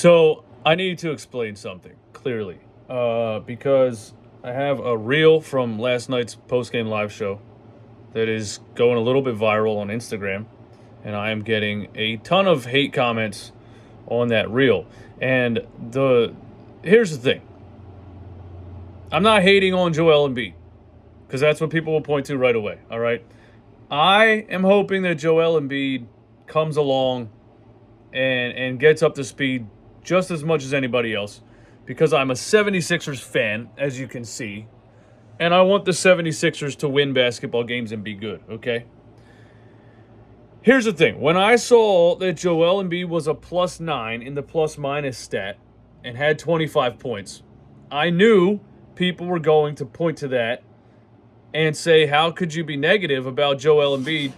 So I need to explain something clearly because I have a reel from last night's post-game live show that is going a little bit viral on Instagram, and I am getting a ton of hate comments on that reel. And here's the thing. I'm not hating on Joel Embiid because that's what people will point to right away, all right? I am hoping that Joel Embiid comes along and gets up to speed just as much as anybody else because I'm a 76ers fan, as you can see, and I want the 76ers to win basketball games and be good, okay? Here's the thing. When I saw that Joel Embiid was a +9 in the plus-minus stat and had 25 points, I knew people were going to point to that and say, how could you be negative about Joel Embiid?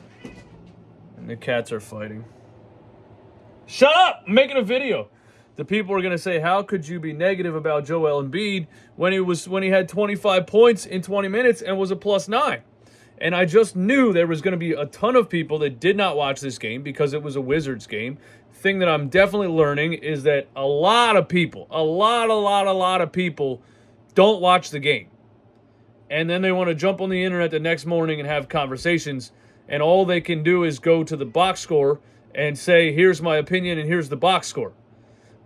And the cats are fighting. Shut up! I'm making a video. The people are going to say, how could you be negative about Joel Embiid when he had 25 points in 20 minutes and was a +9? And I just knew there was going to be a ton of people that did not watch this game because it was a Wizards game. Thing that I'm definitely learning is that a lot of people, a lot of people don't watch the game. And then they want to jump on the internet the next morning and have conversations, and all they can do is go to the box score and say, here's my opinion and here's the box score.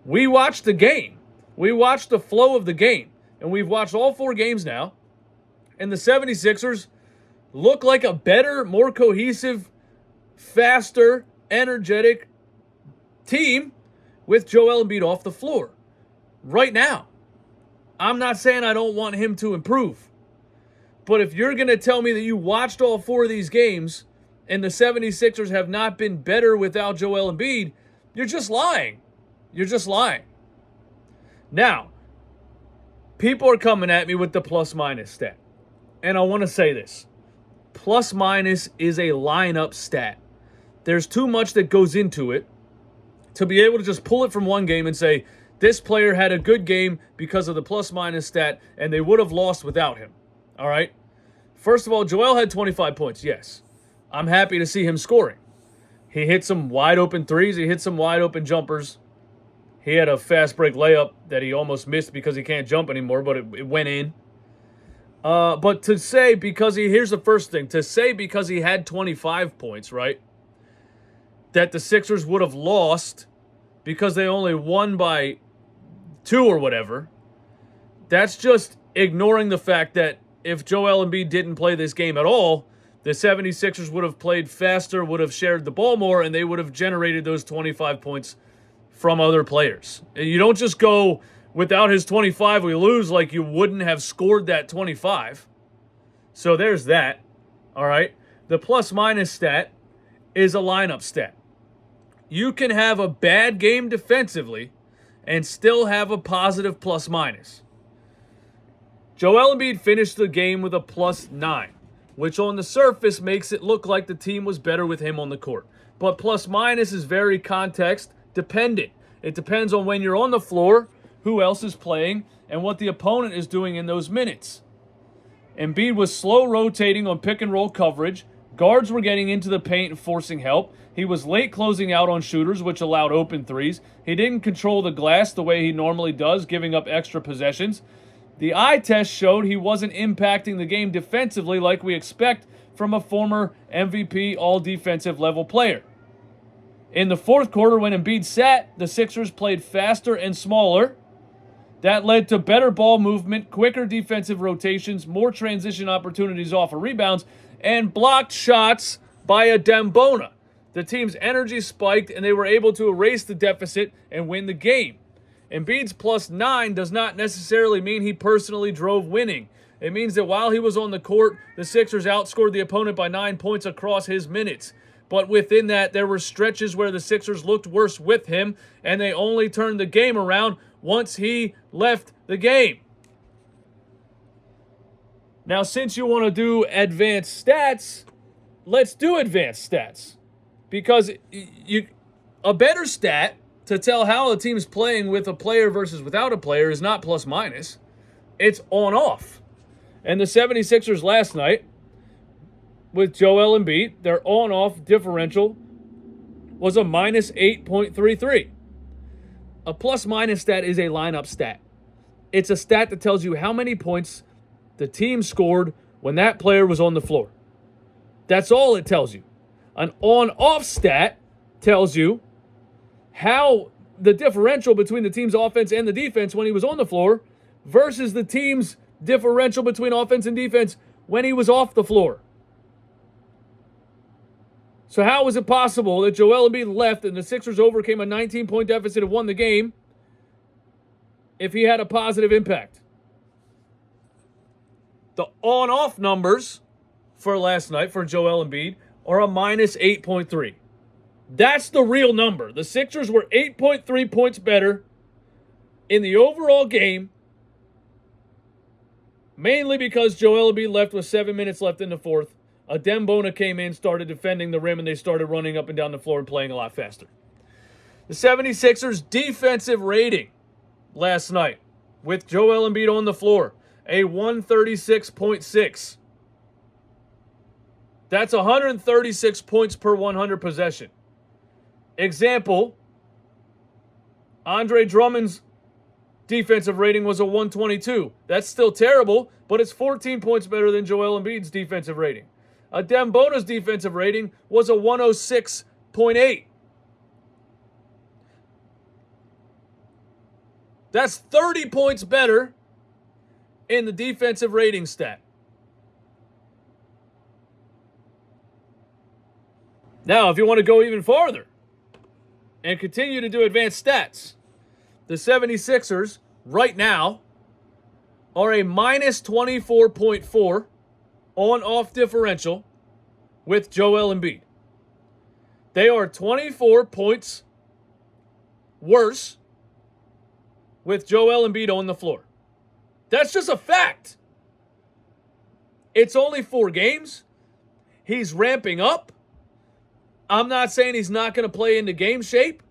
We watched the game. We watched the flow of the game. And we've watched all 4 games now. And the 76ers look like a better, more cohesive, faster, energetic team with Joel Embiid off the floor right now. I'm not saying I don't want him to improve. But if you're going to tell me that you watched all 4 of these games and the 76ers have not been better without Joel Embiid, you're just lying. You're just lying. Now, people are coming at me with the plus-minus stat. And I want to say this. Plus-minus is a lineup stat. There's too much that goes into it to be able to just pull it from one game and say, this player had a good game because of the plus-minus stat, and they would have lost without him. All right? First of all, Joel had 25 points, yes. I'm happy to see him scoring. He hit some wide-open threes. He hit some wide-open jumpers. He had a fast break layup that he almost missed because he can't jump anymore, but it went in. But to say here's the first thing. To say because he had 25 points, right, that the Sixers would have lost because they only won by 2 or whatever, that's just ignoring the fact that if Joel Embiid didn't play this game at all, the 76ers would have played faster, would have shared the ball more, and they would have generated those 25 points from other players. You don't just go, without his 25, we lose, like you wouldn't have scored that 25. So there's that, all right? The plus-minus stat is a lineup stat. You can have a bad game defensively and still have a positive plus-minus. Joel Embiid finished the game with a +9, which on the surface makes it look like the team was better with him on the court. But plus-minus is very context dependent. It depends on when you're on the floor, who else is playing, and what the opponent is doing in those minutes. Embiid was slow rotating on pick and roll coverage. Guards were getting into the paint and forcing help. He was late closing out on shooters, which allowed open threes. He didn't control the glass the way he normally does, giving up extra possessions. The eye test showed he wasn't impacting the game defensively like we expect from a former MVP all-defensive level player. In the fourth quarter, when Embiid sat, the Sixers played faster and smaller. That led to better ball movement, quicker defensive rotations, more transition opportunities off of rebounds, and blocked shots by a Dembona. The team's energy spiked, and they were able to erase the deficit and win the game. Embiid's +9 does not necessarily mean he personally drove winning. It means that while he was on the court, the Sixers outscored the opponent by 9 points across his minutes. But within that, there were stretches where the Sixers looked worse with him, and they only turned the game around once he left the game. Now, since you want to do advanced stats, let's do advanced stats. Because a better stat to tell how a team's playing with a player versus without a player is not plus-minus. It's on-off. And the 76ers last night, with Joel Embiid, their on-off differential was a -8.33. A plus-minus stat is a lineup stat. It's a stat that tells you how many points the team scored when that player was on the floor. That's all it tells you. An on-off stat tells you how the differential between the team's offense and the defense when he was on the floor versus the team's differential between offense and defense when he was off the floor. So how is it possible that Joel Embiid left and the Sixers overcame a 19-point deficit and won the game if he had a positive impact? The on-off numbers for last night for Joel Embiid are a minus 8.3. That's the real number. The Sixers were 8.3 points better in the overall game, mainly because Joel Embiid left with 7 minutes left in the fourth. Adembona came in, started defending the rim, and they started running up and down the floor and playing a lot faster. The 76ers' defensive rating last night with Joel Embiid on the floor, a 136.6. That's 136 points per 100 possession. Example, Andre Drummond's defensive rating was a 122. That's still terrible, but it's 14 points better than Joel Embiid's defensive rating. Adembona's defensive rating was a 106.8. That's 30 points better in the defensive rating stat. Now, if you want to go even farther and continue to do advanced stats, the 76ers right now are a minus 24.4 on-off differential with Joel Embiid. They are 24 points worse with Joel Embiid on the floor. That's just a fact. It's only 4 games. He's ramping up. I'm not saying he's not going to play into game shape.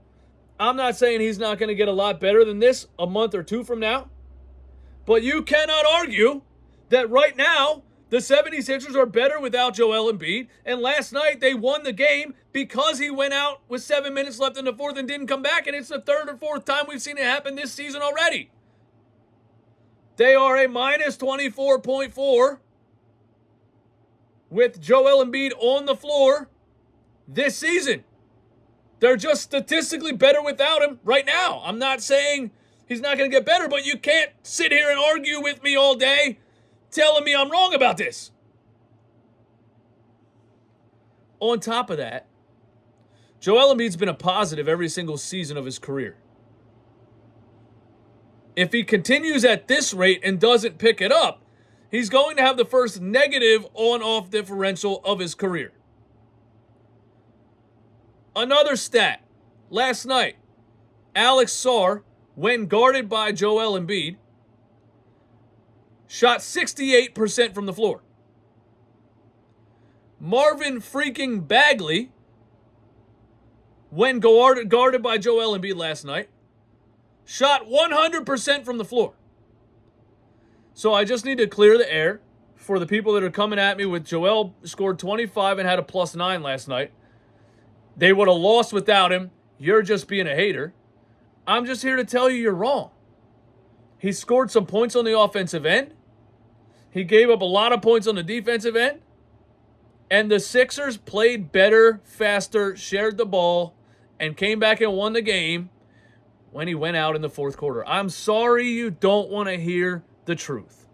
I'm not saying he's not going to get a lot better than this a month or 2 from now. But you cannot argue that right now the 76ers are better without Joel Embiid. And last night they won the game because he went out with 7 minutes left in the fourth and didn't come back. And it's the 3rd or 4th time we've seen it happen this season already. They are a minus 24.4 with Joel Embiid on the floor this season. They're just statistically better without him right now. I'm not saying he's not going to get better, but you can't sit here and argue with me all day telling me I'm wrong about this. On top of that, Joel Embiid's been a positive every single season of his career. If he continues at this rate and doesn't pick it up, he's going to have the first negative on-off differential of his career. Another stat. Last night, Alex Sarr, when guarded by Joel Embiid, shot 68% from the floor. Marvin freaking Bagley, when guarded by Joel Embiid last night, shot 100% from the floor. So I just need to clear the air for the people that are coming at me with Joel scored 25 and had a +9 last night. They would have lost without him. You're just being a hater. I'm just here to tell you you're wrong. He scored some points on the offensive end. He gave up a lot of points on the defensive end. And the Sixers played better, faster, shared the ball, and came back and won the game when he went out in the fourth quarter. I'm sorry you don't want to hear the truth.